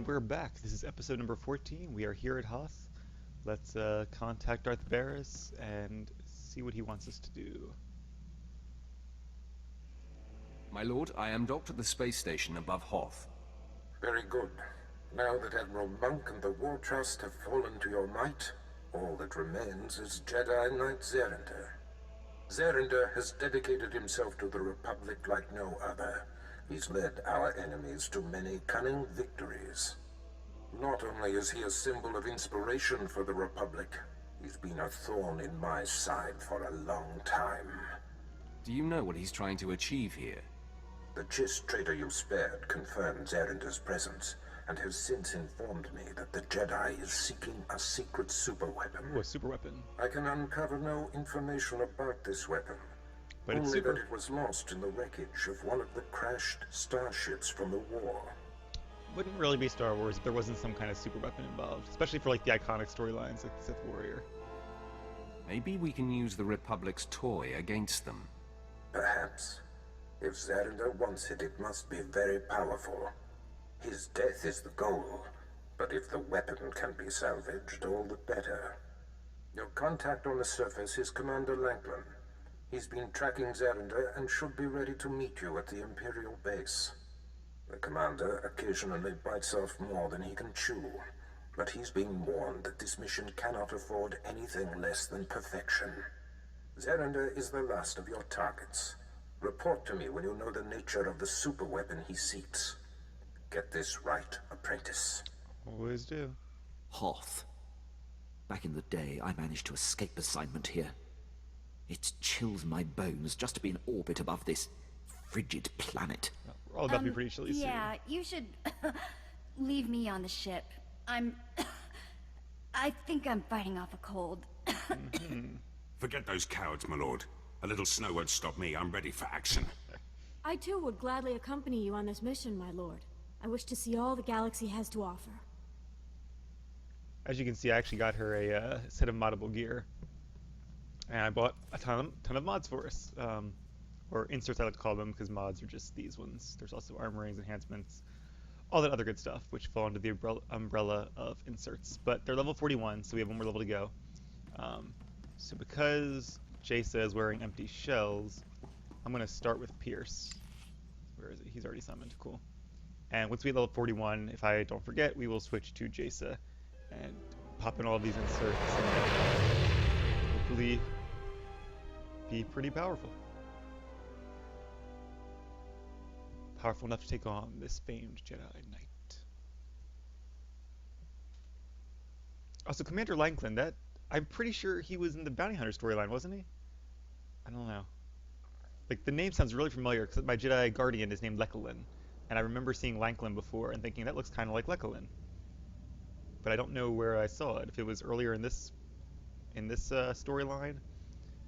And we're back. This is episode number 14. We are here at Hoth. Let's contact Darth Barris and see what he wants us to do. My lord, I am docked at the space station above Hoth. Very good. Now that Admiral Monk and the War Trust have fallen to your might, all that remains is Jedi Knight Zerinder. Zerinder has dedicated himself to the Republic like no other. He's led our enemies to many cunning victories. Not only is he a symbol of inspiration for the Republic, he's been a thorn in my side for a long time. Do you know what he's trying to achieve here? The Chiss trader you spared confirmed Zerinder's presence, and has since informed me that the Jedi is seeking a secret superweapon. Ooh, a super weapon. I can uncover no information about this weapon. But it's Only super. that it was lost in the wreckage of one of the crashed starships from the war. Wouldn't really be Star Wars if there wasn't some kind of super weapon involved, especially for like the iconic storylines like the Sith Warrior. Maybe we can use the Republic's toy against them. Perhaps. If Zerinder wants it, it must be very powerful. His death is the goal, but if the weapon can be salvaged, all the better. Your contact on the surface is Commander Lanklin. He's been tracking Zerinder and should be ready to meet you at the Imperial base. The commander occasionally bites off more than he can chew, but he's been warned that this mission cannot afford anything less than perfection. Zerinder is the last of your targets. Report to me when you know the nature of the superweapon he seeks. Get this right, apprentice. Always do. Hoth. Back in the day, I managed to escape assignment here. It chills my bones just to be in orbit above this frigid planet. We're all about to be pretty chilly soon. Yeah, you should leave me on the ship. I think I'm fighting off a cold. Forget those cowards, my lord. A little snow won't stop me. I'm ready for action. I too would gladly accompany you on this mission, my lord. I wish to see all the galaxy has to offer. As you can see, I actually got her a set of moddable gear. And I bought a ton of mods for us. Or inserts, I like to call them, because mods are just these ones. There's also armorings, enhancements, all that other good stuff, which fall under the umbrella of inserts. But they're level 41, so we have one more level to go. So because Jaisa is wearing empty shells, I'm going to start with Pierce. Where is it? He's already summoned. Cool. And once we hit level 41, if I don't forget, we will switch to Jaisa and pop in all of these inserts and hopefully be pretty powerful. Powerful enough to take on this famed Jedi Knight. Also, Commander Lanklin, I'm pretty sure he was in the Bounty Hunter storyline, wasn't he? I don't know. Like, the name sounds really familiar, because my Jedi Guardian is named Lekolin, and I remember seeing Lanklin before and thinking, that looks kind of like Lekolin. But I don't know where I saw it. If it was earlier in this storyline,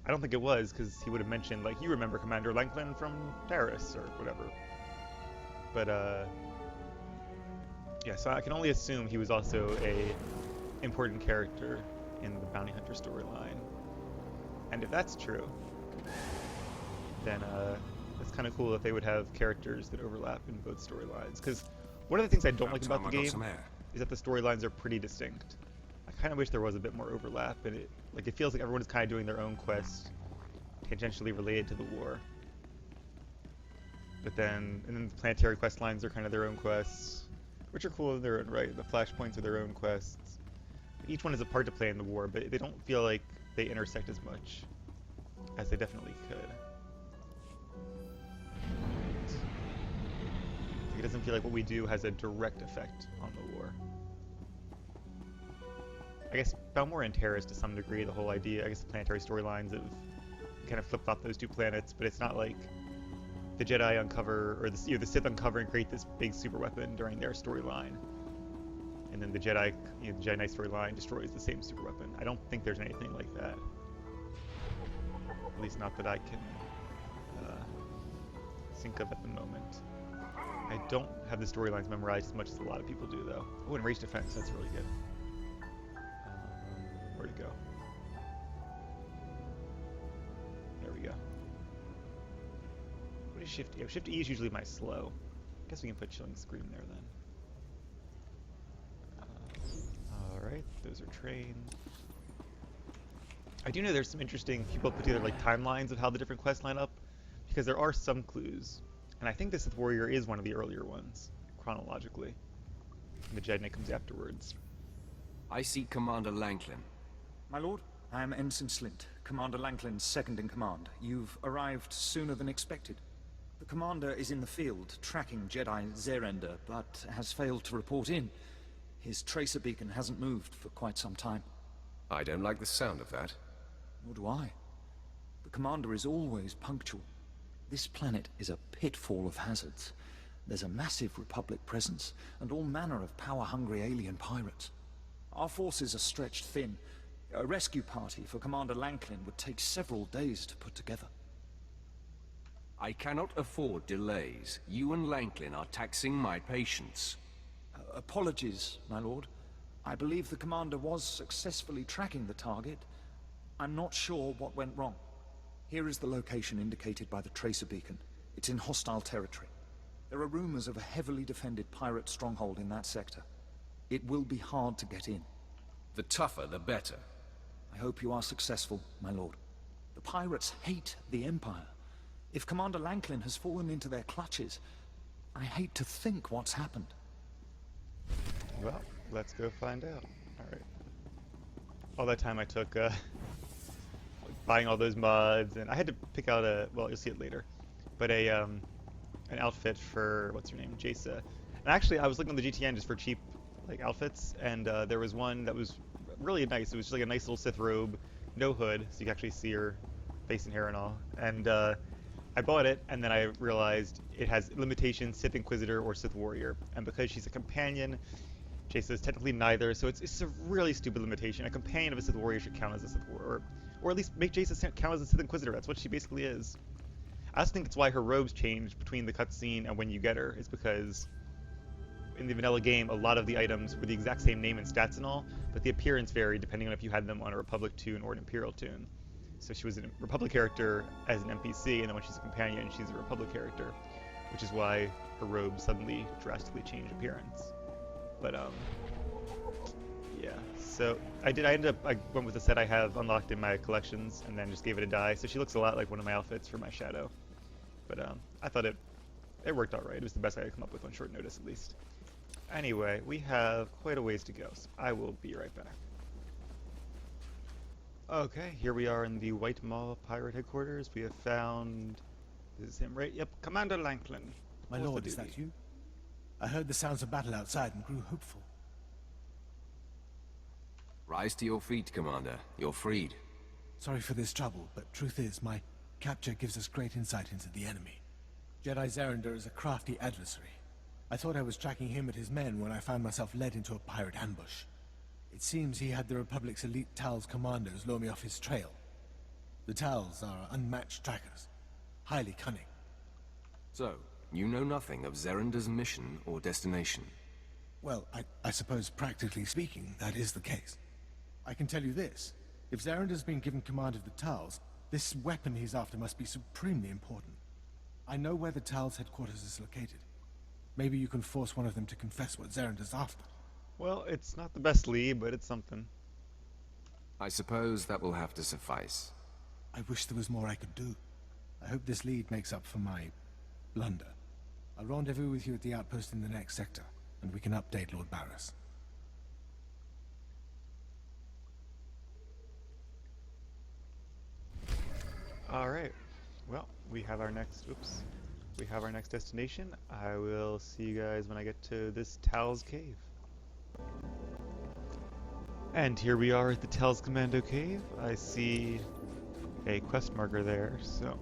I don't think it was, because he would have mentioned, like, you remember Commander Lanklin from Taris, or whatever. But, yeah, so I can only assume he was also a important character in the Bounty Hunter storyline. And if that's true, then it's kind of cool that they would have characters that overlap in both storylines. Because one of the things I don't like about the game is that the storylines are pretty distinct. I kind of wish there was a bit more overlap, and it feels like everyone is kind of doing their own quest, tangentially related to the war. But then the planetary quest lines are kind of their own quests, which are cool in their own right. The flashpoints are their own quests. Each one has a part to play in the war, but they don't feel like they intersect as much as they definitely could. It doesn't feel like what we do has a direct effect on the war. I guess Balmor and Taris to some degree, the whole idea, I guess the planetary storylines have kind of flip-flop those two planets, but it's not like the Jedi uncover, or the Sith uncover and create this big super weapon during their storyline, and then the Jedi Knight storyline destroys the same super weapon. I don't think there's anything like that. At least not that I can think of at the moment. I don't have the storylines memorized as much as a lot of people do, though. Oh, and Rage Defense, that's really good. Where to go? There we go. What is Shift E? Oh, Shift E is usually my slow. I guess we can put Chilling Scream there then. Alright, those are trained. I do know there's some interesting people put together like timelines of how the different quests line up, because there are some clues. And I think the Sith Warrior is one of the earlier ones, chronologically. And the Jedi Knight comes afterwards. I see Commander Lanklin. My lord, I am Ensign Slint, Commander Lanklin's second in command. You've arrived sooner than expected. The commander is in the field, tracking Jedi Zerender, but has failed to report in. His tracer beacon hasn't moved for quite some time. I don't like the sound of that. Nor do I. The commander is always punctual. This planet is a pitfall of hazards. There's a massive Republic presence, and all manner of power-hungry alien pirates. Our forces are stretched thin. A rescue party for Commander Lanklin would take several days to put together. I cannot afford delays. You and Lanklin are taxing my patience. Apologies, my lord. I believe the commander was successfully tracking the target. I'm not sure what went wrong. Here is the location indicated by the tracer beacon. It's in hostile territory. There are rumors of a heavily defended pirate stronghold in that sector. It will be hard to get in. The tougher, the better. I hope you are successful, my lord. The pirates hate the Empire. If Commander Lanklin has fallen into their clutches, I hate to think what's happened. Well, let's go find out. Alright. All that time I took buying all those mods, and I had to pick out a, well, you'll see it later, but an outfit for, what's her name, Jaisa. And actually, I was looking on the GTN just for cheap like outfits, and there was one that was really nice. It was just like a nice little Sith robe, no hood, so you can actually see her face and hair and all. And I bought it, and then I realized it has limitations, Sith Inquisitor or Sith Warrior. And because she's a companion, Jaisa is technically neither, so it's a really stupid limitation. A companion of a Sith Warrior should count as a Sith Warrior, or at least make Jaisa count as a Sith Inquisitor. That's what she basically is. I also think it's why her robes change between the cutscene and when you get her, is because in the vanilla game, a lot of the items were the exact same name and stats and all, but the appearance varied depending on if you had them on a Republic tune or an Imperial tune. So she was a Republic character as an NPC, and then when she's a companion, she's a Republic character, which is why her robes suddenly drastically change appearance. But yeah. So I went with the set I have unlocked in my collections, and then just gave it a dye. So she looks a lot like one of my outfits for my shadow. But I thought it worked out right. It was the best I could come up with on short notice, at least. Anyway, we have quite a ways to go, so I will be right back. Okay, here we are in the White Maw Pirate Headquarters. We have found... This is him, right? Yep, Commander Lanklin. My lord, is that you? I heard the sounds of battle outside and grew hopeful. Rise to your feet, Commander. You're freed. Sorry for this trouble, but truth is, my capture gives us great insight into the enemy. Jedi Zerender is a crafty adversary. I thought I was tracking him and his men when I found myself led into a pirate ambush. It seems he had the Republic's elite Tal's commandos lure me off his trail. The Tals are unmatched trackers, highly cunning. So, you know nothing of Zerender's mission or destination? Well, I suppose practically speaking, that is the case. I can tell you this. If Zerender's been given command of the Tals, this weapon he's after must be supremely important. I know where the Tal's headquarters is located. Maybe you can force one of them to confess what Zerender's after. Well, it's not the best lead, but it's something. I suppose that will have to suffice. I wish there was more I could do. I hope this lead makes up for my blunder. I'll rendezvous with you at the outpost in the next sector, and we can update Lord Barris. Alright. Well, we have our next... Oops. We have our next destination. I will see you guys when I get to this Tal's Cave. And here we are at the Tal's Commando Cave. I see a quest marker there, so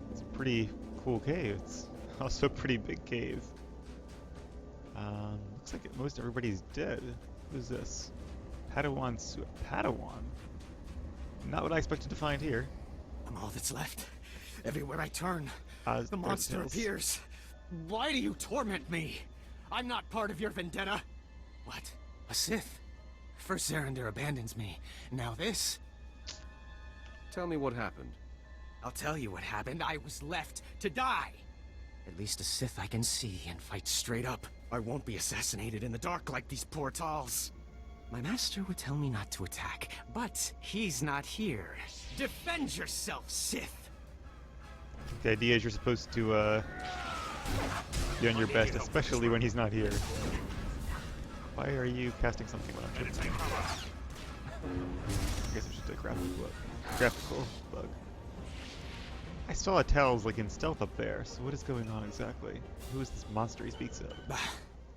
it's a pretty cool cave. It's also a pretty big cave. Looks like most everybody's dead. Who's this? Padawan Padawan? Not what I expected to find here. I'm all that's left. Everywhere I turn, the Bird monster Tales. appears. Why do you torment me? I'm not part of your vendetta. What? A Sith? First Zerender abandons me. Now this? Tell me what happened. I'll tell you what happened. I was left to die. At least a Sith I can see and fight straight up. I won't be assassinated in the dark like these poor Tals. My master would tell me not to attack, but he's not here. Defend yourself, Sith! The idea is you're supposed to be on your best, especially when he's not here. Why are you casting something when I'm tripping? I guess it's just a graphical bug. I saw a Tel's like in stealth up there, so what is going on exactly? Who is this monster he speaks of?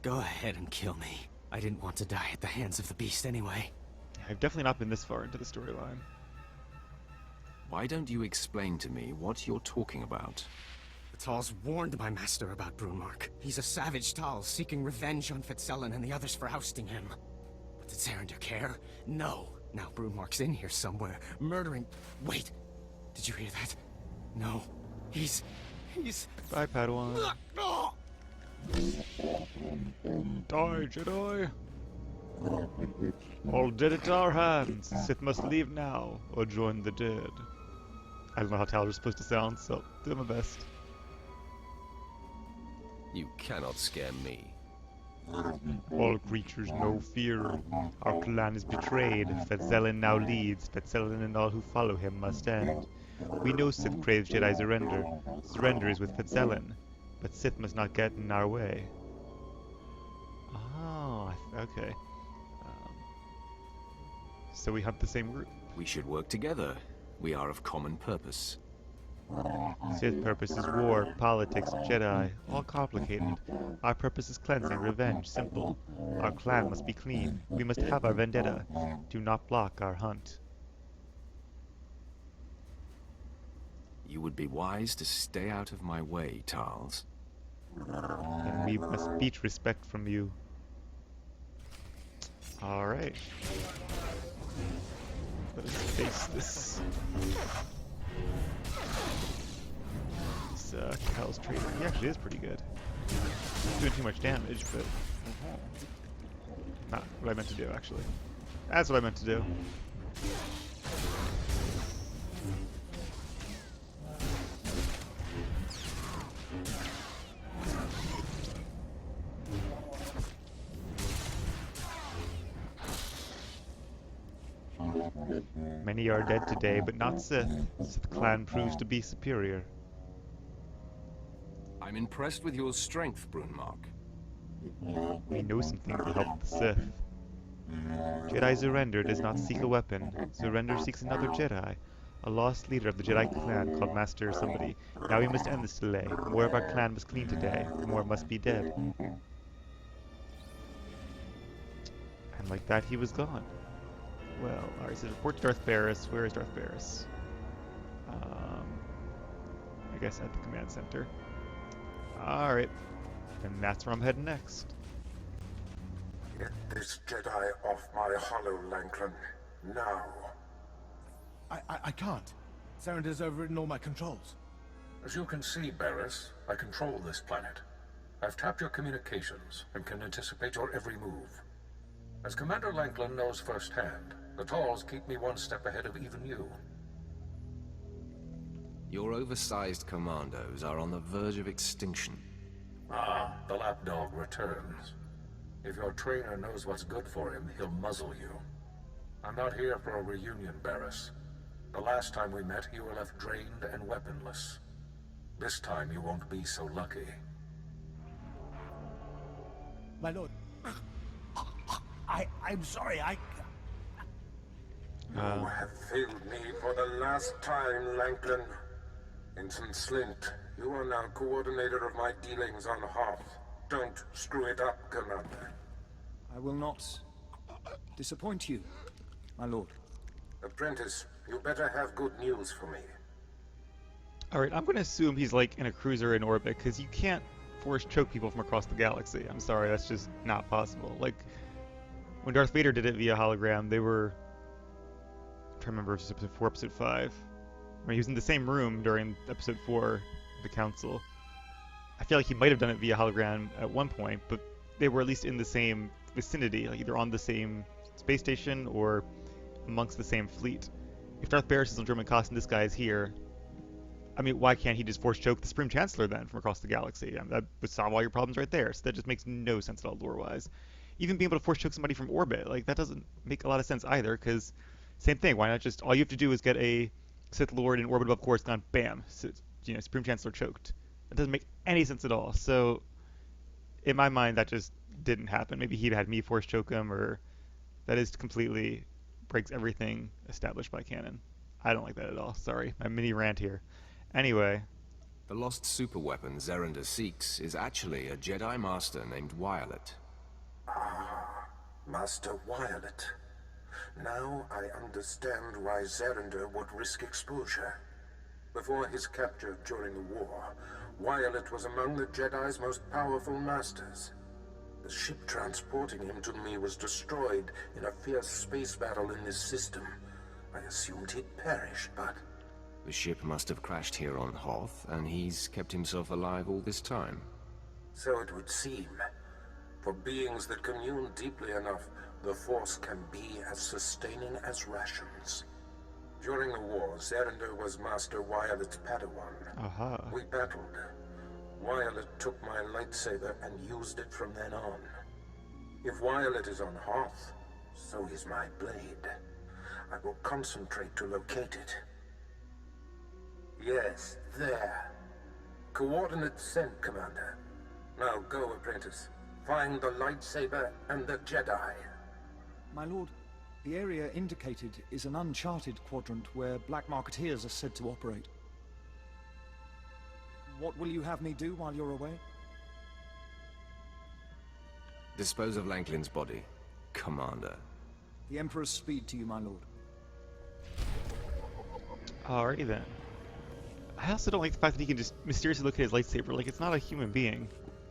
Go ahead and kill me. I didn't want to die at the hands of the beast anyway. I've definitely not been this far into the storyline. Why don't you explain to me what you're talking about? The Tal's warned my master about Brunmark. He's a savage Tal seeking revenge on Fitzellan and the others for ousting him. But did Zarander care? No. Now Brunmark's in here somewhere, murdering... Wait, did you hear that? No. He's... Bye, Padawan. Oh! Die, Jedi! All dead at our hands. Sith must leave now, or join the dead. I don't know how Tal's are supposed to sound, so do my best. You cannot scare me. All creatures know fear. Our clan is betrayed. Fitzellan now leads. Fitzellan and all who follow him must end. We know Sith craves Jedi surrender. Surrender is with Fitzellan. But Sith must not get in our way. Oh, okay. So we hunt the same group. We should work together. We are of common purpose. Sith purpose is war, politics, Jedi, all complicated. Our purpose is cleansing, revenge, simple. Our clan must be clean. We must have our vendetta. Do not block our hunt. You would be wise to stay out of my way, Tals. And we must beat respect from you. Alright. Let us face this. Cal's traitor. He actually is pretty good. He's doing too much damage, but not what I meant to do, actually. That's what I meant to do. Many are dead today, but not Sith. Sith clan proves to be superior. I'm impressed with your strength, Brunmark. We know something to help the Sith. Jedi Surrender does not seek a weapon. Surrender seeks another Jedi. A lost leader of the Jedi clan called Master somebody. Now we must end this delay. More of our clan was clean today. More must be dead. And like that, he was gone. Well, alright, so report to Darth Barris. Where is Darth Barris? I guess at the command center. Alright, and that's where I'm heading next. Get this Jedi off my hollow, Lanklin. Now. I can't. Zarender's overridden all my controls. As you can see, Barris, I control this planet. I've tapped your communications and can anticipate your every move. As Commander Lanklin knows firsthand, the Talls keep me one step ahead of even you. Your oversized commandos are on the verge of extinction. Ah, the lapdog returns. If your trainer knows what's good for him, he'll muzzle you. I'm not here for a reunion, Barris. The last time we met, you were left drained and weaponless. This time you won't be so lucky. My lord. I'm sorry, You have failed me for the last time, Lanklin. Ensign Slint, you are now coordinator of my dealings on Hoth. Don't screw it up, Commander. I will not disappoint you, my lord. Apprentice, you better have good news for me. Alright, I'm gonna assume he's like in a cruiser in orbit, because you can't force choke people from across the galaxy. I'm sorry, that's just not possible. Like, when Darth Vader did it via hologram, they were... I'm trying to remember if it was episode 4, episode 5. When he was in the same room during episode 4, the Council. I feel like he might have done it via hologram at one point, but they were at least in the same vicinity, like either on the same space station or amongst the same fleet. If Darth Barris is on German cost and this guy is here, I mean, why can't he just force choke the Supreme Chancellor then from across the galaxy? I mean, that would solve all your problems right there. So that just makes no sense at all lore-wise. even being able to force choke somebody from orbit, like that doesn't make a lot of sense either. Because same thing, why not just all you have to do is get a Sith Lord in orbit above Coruscant, bam, Supreme Chancellor choked. That doesn't make any sense at all. So in my mind, that just didn't happen. Maybe he'd had me force choke him, or that is completely breaks everything established by canon. I don't like that at all. Sorry, my mini rant here. Anyway. The lost superweapon Zerender seeks is actually a Jedi Master named Violet. Ah, Master Violet. Now I understand why Zerender would risk exposure. Before his capture during the war, Violet was among the Jedi's most powerful masters. The ship transporting him to me was destroyed in a fierce space battle in this system. I assumed he'd perished, but... The ship must have crashed here on Hoth, and he's kept himself alive all this time. So it would seem. For beings that commune deeply enough, the Force can be as sustaining as rations. During the war, Zerender was Master Violet's Padawan. We battled. Violet took my lightsaber and used it from then on. If Violet is on Hoth, so is my blade. I will concentrate to locate it. Yes, there. Coordinates sent, Commander. Now go, apprentice. Find the lightsaber and the Jedi. My lord, the area indicated is an uncharted quadrant where black marketeers are said to operate. What will you have me do while you're away? Dispose of Lanklin's body, Commander. The Emperor's speed to you, my lord. Alrighty then. I also don't like the fact that he can just mysteriously look at his lightsaber. Like, it's not a human being.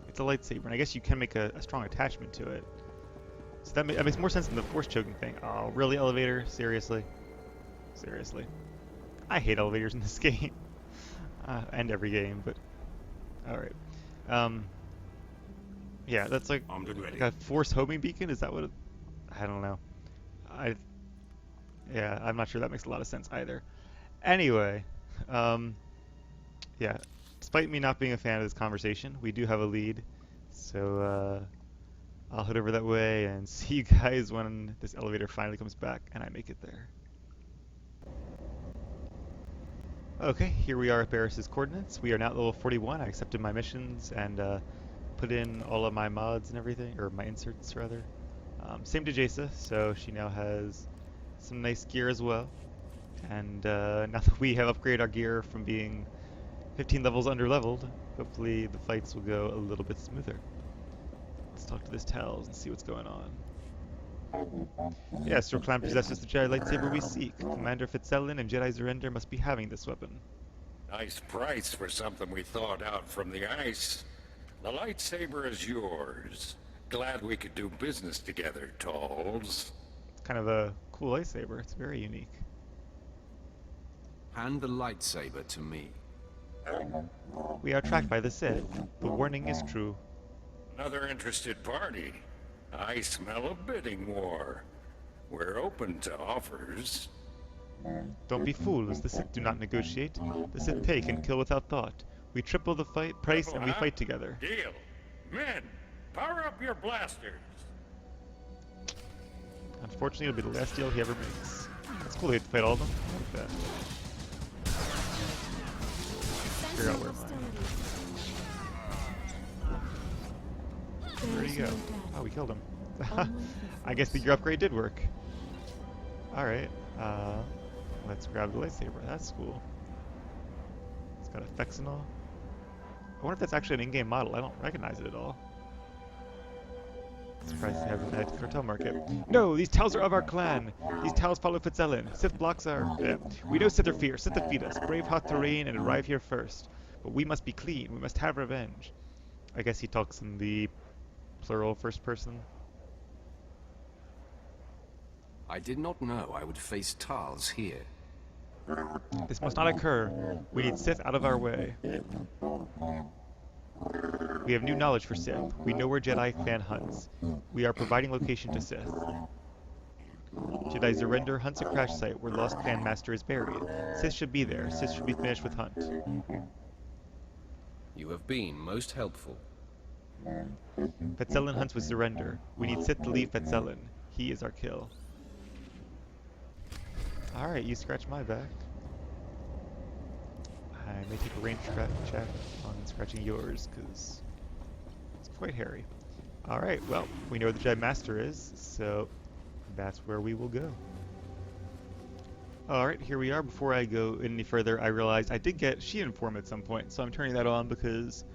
It's a lightsaber, and I guess you can make a strong attachment to it. So that makes more sense than the force choking thing. Oh, really, elevator? Seriously? Seriously. I hate elevators in this game. And every game, but... Alright. Yeah, that's like a force homing beacon? Is that what it... I don't know. Yeah, I'm not sure that makes a lot of sense either. Anyway, yeah, despite me not being a fan of this conversation, we do have a lead, so I'll head over that way and see you guys when this elevator finally comes back and I make it there. Okay, here we are at Barris's coordinates. We are now at level 41. I accepted my missions and put in all of my mods and everything, or my inserts rather. Same to Jaisa, so she now has some nice gear as well. And now that we have upgraded our gear from being 15 levels under-leveled, hopefully the fights will go a little bit smoother. Let's talk to this Tals and see what's going on. Yes, your clan possesses the Jedi lightsaber we seek. Commander Fitzelin and Jedi Zerender must be having this weapon. Nice price for something we thawed out from the ice. The lightsaber is yours. Glad we could do business together, Talls. It's kind of a cool lightsaber. It's very unique. Hand the lightsaber to me. We are tracked by the Sith. The warning is true. Another interested party. I smell a bidding war. We're open to offers. Don't be fools. The Sith do not negotiate. The Sith take and kill without thought. We triple the price and we fight together. Deal. Men, power up your blasters. Unfortunately, it'll be the last deal he ever makes. That's cool. They have to fight all of them. I like that. Figure out where Where'd he go? Oh, we killed him. I guess the gear upgrade did work. Alright, let's grab the lightsaber. That's cool. It's got effects and all. I wonder if that's actually an in-game model. I don't recognize it at all. Surprised they haven't had cartel market. No, these Tals are of our clan. These Tals follow Fitzelin. Sith blocks our... we know Sith are fierce. Sith defeat us. Brave Hoth terrain and arrive here first. But we must be clean. We must have revenge. I guess he talks in the plural first person. I did not know I would face Tals here. This must not occur. We need Sith out of our way. We have new knowledge for Sith. We know where Jedi clan hunts. We are providing location to Sith. Jedi Zerender hunts a crash site where Lost Clan Master is buried. Sith should be there. Sith should be finished with hunt. You have been most helpful. Fetzelin hunts with surrender. We need Sith to leave Fetzelin. He is our kill. Alright, you scratch my back. I may take a range check on scratching yours, because it's quite hairy. Alright, well, we know where the Jedi Master is, so that's where we will go. Alright, here we are. Before I go any further, I realized I did get Shi'an form at some point, so I'm turning that on because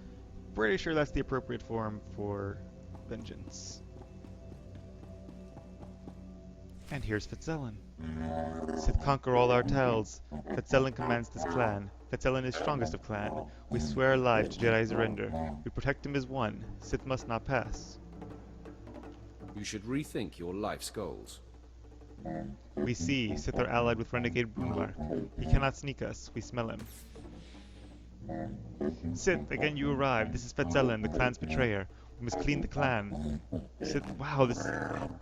I'm pretty sure that's the appropriate form for vengeance. And here's Fetzelin. Sith conquer all our tales. Fetzelin commands this clan. Fetzelin is strongest of clan. We swear our lives to Jedi surrender. We protect him as one. Sith must not pass. You should rethink your life's goals. We see Sith are allied with renegade Brunmark. He cannot sneak us. We smell him. Sith, again you arrive. This is Fetzelin, the clan's betrayer. We must clean the clan. Sith, wow,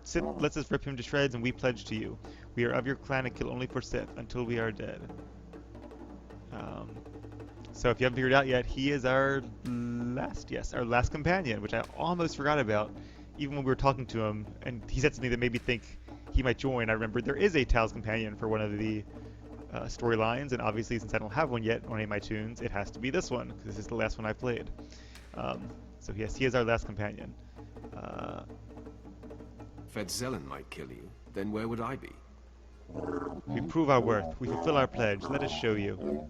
Sith lets us rip him to shreds, and we pledge to you. We are of your clan and kill only for Sith until we are dead. So if you haven't figured it out yet, he is our last companion, which I almost forgot about, even when we were talking to him, and he said something that made me think he might join. I remembered there is a Tal's companion for one of the storylines, and obviously since I don't have one yet on any of my tunes, it has to be this one, because this is the last one I played. So yes, he is our last companion. Fetzelin might kill you, then where would I be? We prove our worth. We fulfill our pledge. Let us show you.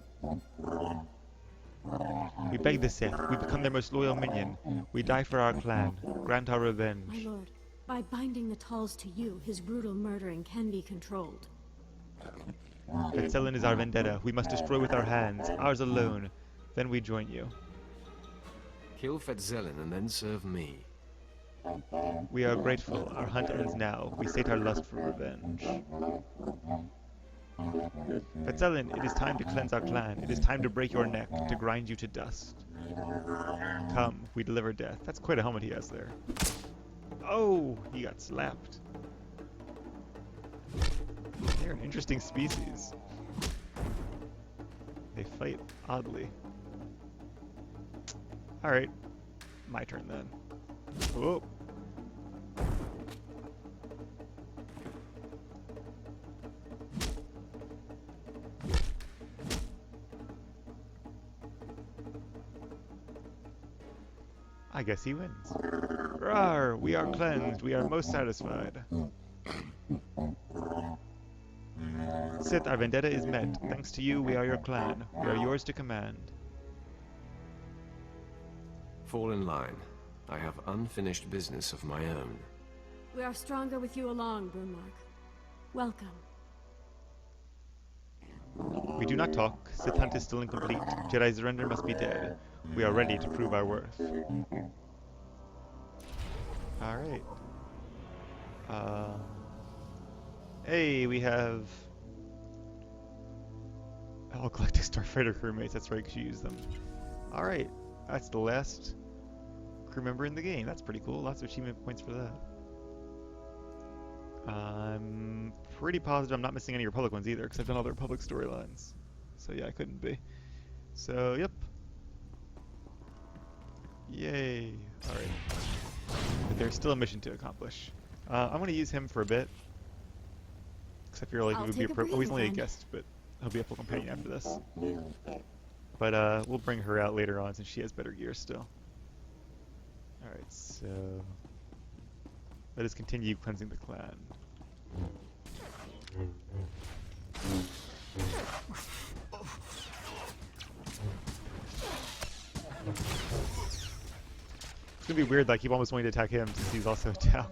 We beg the Sith. We become their most loyal minion. We die for our clan. Grant our revenge. My lord, by binding the Talls to you, his brutal murdering can be controlled. Fetzelin is our vendetta. We must destroy with our hands. Ours alone. Then we join you. Kill Fetzelin and then serve me. We are grateful. Our hunt ends now. We sate our lust for revenge. Fetzelin, it is time to cleanse our clan. It is time to break your neck, to grind you to dust. Come, we deliver death. That's quite a helmet he has there. Oh, he got slapped. They're an interesting species. They fight oddly. Alright, my turn then. Whoa. I guess he wins. Rawr! We are cleansed. We are most satisfied. Sith, our vendetta is met. Thanks to you, we are your clan. We are yours to command. Fall in line. I have unfinished business of my own. We are stronger with you along, Brunmark. Welcome. We do not talk. Sith hunt is still incomplete. Jedi surrender must be dead. We are ready to prove our worth. Alright. Hey, we have... All Galactic Starfighter crewmates. That's right, because you use them. Alright. That's the last crew member in the game. That's pretty cool. Lots of achievement points for that. I'm pretty positive I'm not missing any Republic ones either, because I've done all the Republic storylines. So yeah, I couldn't be. So, yep. Yay. Alright. But there's still a mission to accomplish. I'm going to use him for a bit. Because I feel like it would be appropriate. Oh, he's only a guest, but he'll be a full companion after this. But we'll bring her out later on since she has better gear still. Alright, so... let us continue cleansing the clan. It's gonna be weird, like, keep almost wanting to attack him since he's also a Tau.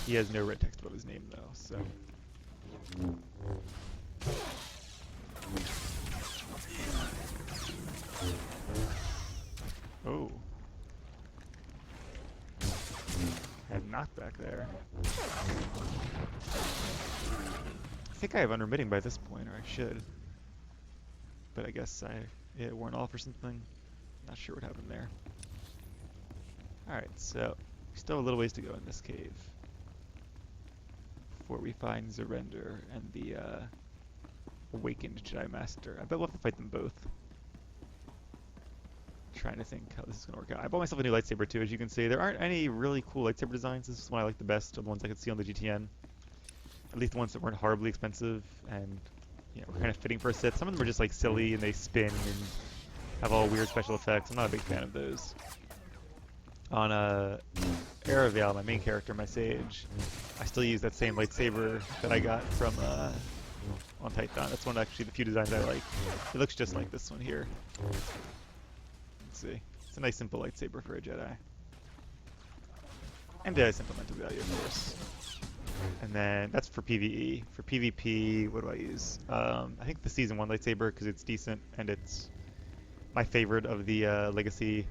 He has no red text above his name, though, so... Oh. And knockback there. I think I have unremitting by this point, or I should. But I guess it wore off or something. Not sure what happened there. Alright, so we still have a little ways to go in this cave before we find Zerender and the awakened Jedi Master. I bet we'll have to fight them both. trying to think how this is gonna work out. I bought myself a new lightsaber too, as you can see. There aren't any really cool lightsaber designs. This is one I like the best of the ones I could see on the GTN. At least the ones that weren't horribly expensive and were kind of fitting for a Sith. Some of them are just like silly and they spin and have all weird special effects. I'm not a big fan of those. On Aravale, my main character, my sage, I still use that same lightsaber that I got from on Titan. That's one of actually the few designs I like. It looks just like this one here. Let's see. It's a nice simple lightsaber for a Jedi. And it has sentimental value, of course. And then that's for PvE. For PvP, what do I use? I think the Season 1 lightsaber, because it's decent and it's my favorite of the Legacy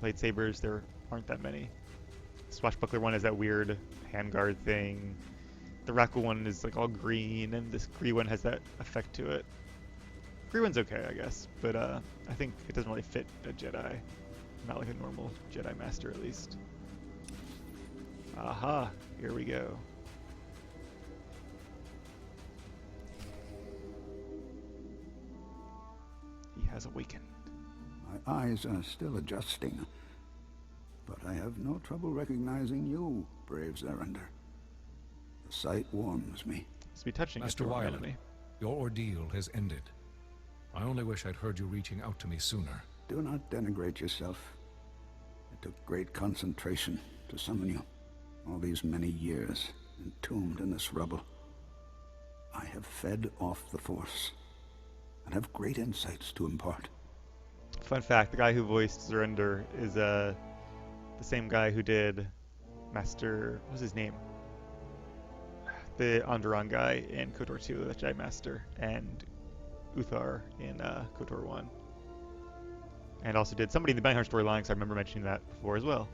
lightsabers. There aren't that many. The Swashbuckler one has that weird handguard thing. The Raku one is like all green, and this Gree one has that effect to it. Gree one's okay, I guess, but I think it doesn't really fit a Jedi. Not like a normal Jedi Master, at least. Aha, here we go. He has awakened. My eyes are still adjusting, but I have no trouble recognizing you, brave Zerander. The sight warms me. Must be touching Master Wylot, your ordeal has ended. I only wish I'd heard you reaching out to me sooner. Do not denigrate yourself. It took great concentration to summon you. All these many years, entombed in this rubble. I have fed off the Force, and have great insights to impart. Fun fact, the guy who voiced Zerander is the same guy who did Master... what was his name? The Onderon guy in KOTOR 2, the Jedi Master, and Uthar in KOTOR 1. And also did somebody in the Bounty Hunter storyline, because I remember mentioning that before as well.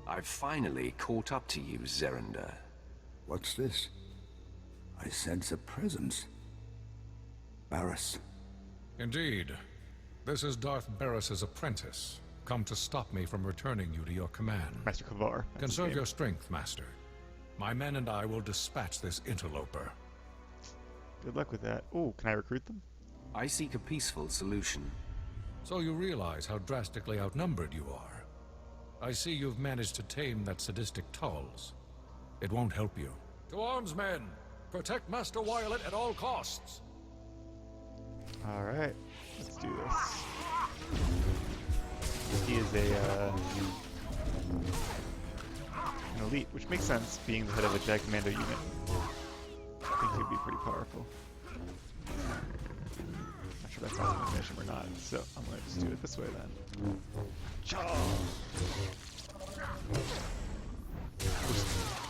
I've finally caught up to you, Zerander. What's this? I sense a presence. Barriss. Indeed. This is Darth Barriss's apprentice, come to stop me from returning you to your command. Master Kavar. Conserve your strength, Master. My men and I will dispatch this interloper. Good luck with that. Oh, can I recruit them? I seek a peaceful solution. So you realize how drastically outnumbered you are. I see you've managed to tame that sadistic Tulls. It won't help you. To arms, men! Protect Master Wylot at all costs! Alright, let's do this. He is an elite, which makes sense, being the head of a Jedi Commando unit. I think he'd be pretty powerful. Not sure that's how I'm going to finish him or not, so I'm going to just do it this way then.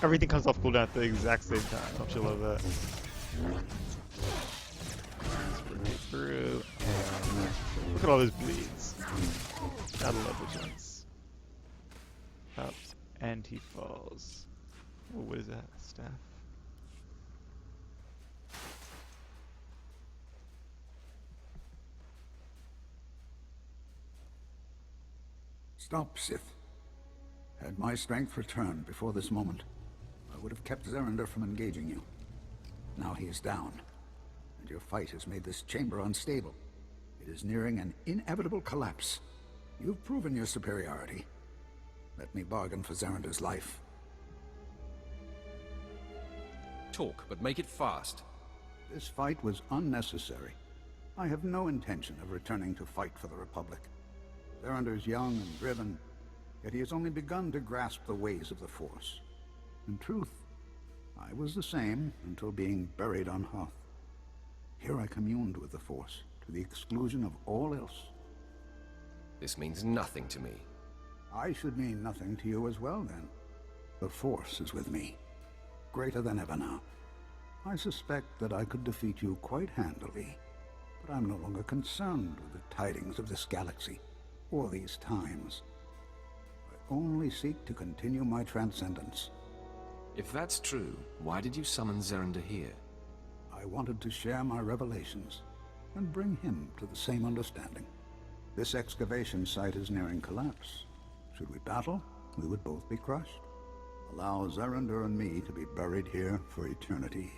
Everything comes off cooldown at the exact same time. Don't you love that? Through. And look at all those bleeds. Gotta love the joints. Up, and he falls. Oh, what is that? Staff. Stop, Sith. Had my strength returned before this moment, I would have kept Zerander from engaging you. Now he is down, and your fight has made this chamber unstable. It is nearing an inevitable collapse. You've proven your superiority. Let me bargain for Zerander's life. Talk, but make it fast. This fight was unnecessary. I have no intention of returning to fight for the Republic. Zerander's young and driven, yet he has only begun to grasp the ways of the Force. In truth, I was the same until being buried on Hoth. Here I communed with the Force, to the exclusion of all else. This means nothing to me. I should mean nothing to you as well, then. The Force is with me, greater than ever now. I suspect that I could defeat you quite handily, but I'm no longer concerned with the tidings of this galaxy, or these times. I only seek to continue my transcendence. If that's true, why did you summon Zerander here? I wanted to share my revelations, and bring him to the same understanding. This excavation site is nearing collapse. Should we battle, we would both be crushed. Allow Zerander and me to be buried here for eternity.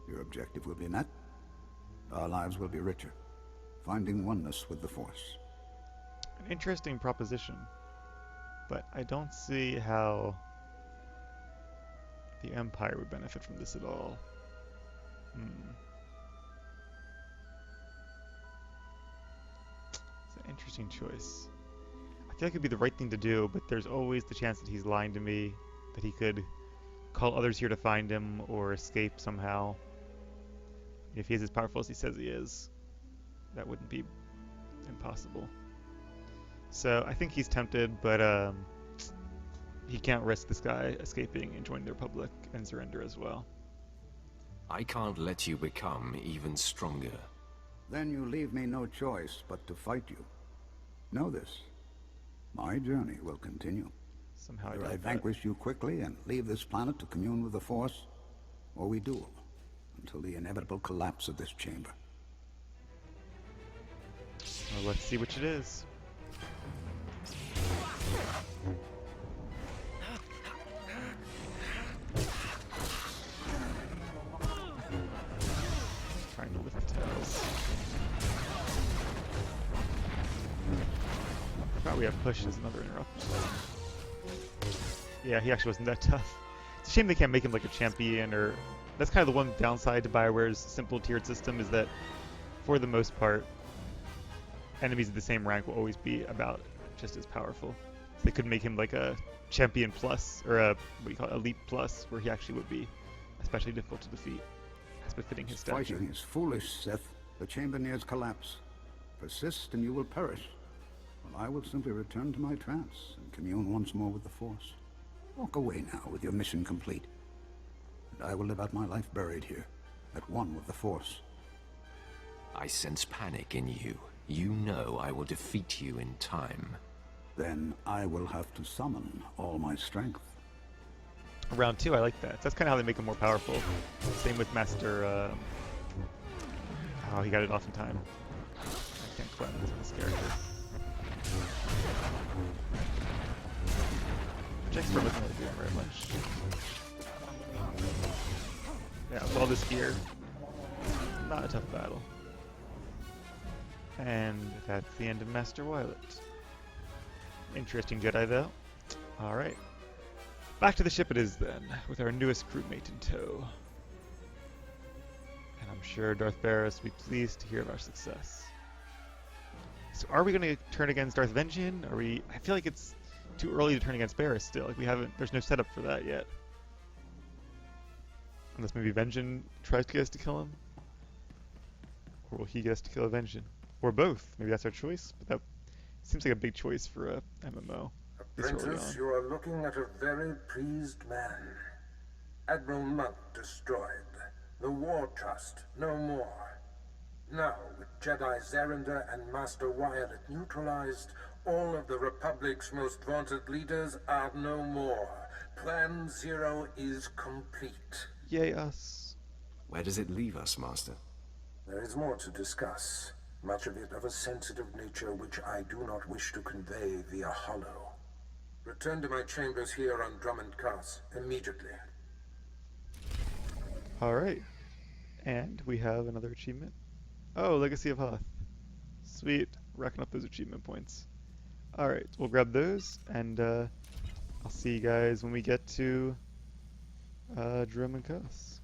Your objective will be met. Our lives will be richer. finding oneness with the Force. An interesting proposition, but I don't see how the Empire would benefit from this at all. It's an interesting choice. I feel like it'd be the right thing to do, but there's always the chance that he's lying to me, that he could call others here to find him or escape somehow. If he is as powerful as he says he is, that wouldn't be impossible. So I think he's tempted, but he can't risk this guy escaping and joining the Republic and surrender as well. I can't let you become even stronger. Then you leave me no choice but to fight you. Know this. My journey will continue. Somehow Either I vanquish you quickly and leave this planet to commune with the Force, or we duel until the inevitable collapse of this chamber. Well, let's see which it is. Trying to lift the tails. I forgot we have push as another interrupt. Yeah, he actually wasn't that tough. It's a shame they can't make him like a champion, or that's kind of the one downside to BioWare's simple tiered system, is that for the most part, enemies of the same rank will always be about just as powerful. So they could make him like a champion plus, or a what do you call it, elite plus, where he actually would be especially difficult to defeat, as befitting his stature. Fighting is foolish, Sith. The chamber nears collapse. Persist and you will perish. Well, I will simply return to my trance and commune once more with the Force. Walk away now with your mission complete. And I will live out my life buried here, at one with the Force. I sense panic in you. You know I will defeat you in time. Then I will have to summon all my strength. Round 2, I like that. That's kind of how they make him more powerful. Same with Master... Oh, he got it off in time. I can't cleanse this character. Jack's probably not really doing very much. Yeah, with all this gear, not a tough battle. And that's the end of Master Violet. Interesting Jedi, though. Alright. Back to the ship it is, then, with our newest crewmate in tow. And I'm sure Darth Barris will be pleased to hear of our success. So are we going to turn against Darth Vengeance? I feel like it's too early to turn against Barris still. Like there's no setup for that yet. Unless maybe Vengeance tries to get us to kill him. Or will he get us to kill a Vengeance? Or both. Maybe that's our choice, but that seems like a big choice for a MMO. Apprentice, you are looking at a very pleased man. Admiral Monk destroyed. The War Trust, no more. Now, with Jedi Zerender and Master Violet neutralized, all of the Republic's most vaunted leaders are no more. Plan Zero is complete. Yay us. Where does it leave us, Master? There is more to discuss. Much of it of a sensitive nature which I do not wish to convey via holo. Return to my chambers here on Drummond Cars immediately. Alright. And we have another achievement. Oh, Legacy of Hoth. Sweet. Racking up those achievement points. Alright, we'll grab those, and I'll see you guys when we get to Drummond Cars.